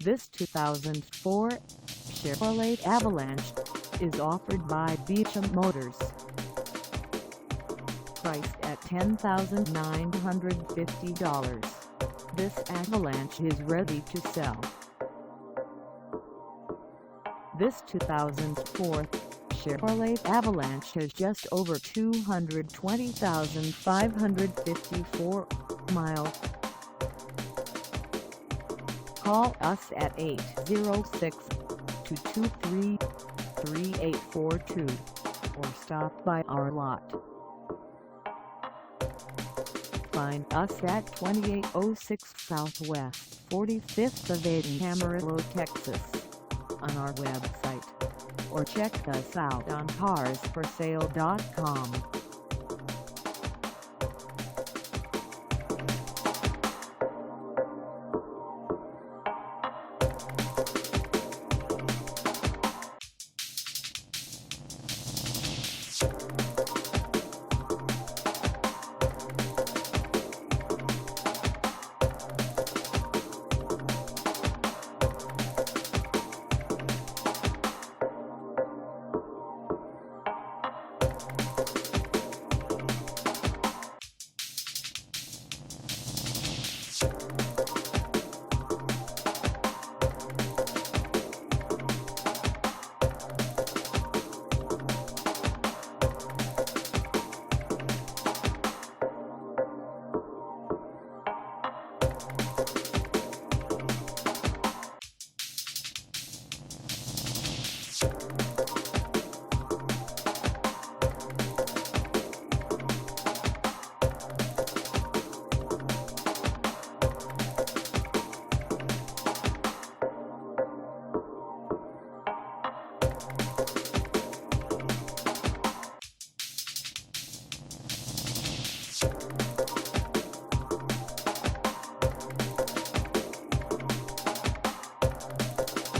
This 2004 Chevrolet Avalanche is offered by BEAUCHAMP Motors. Priced at $10,950, this Avalanche is ready to sell. This 2004 Chevrolet Avalanche has just over 220,554 miles. Call us at 806-223-3842 or stop by our lot. Find us at 2806 Southwest 45th of AVE Amarillo, Texas on our website, or check us out on carsforsale.com.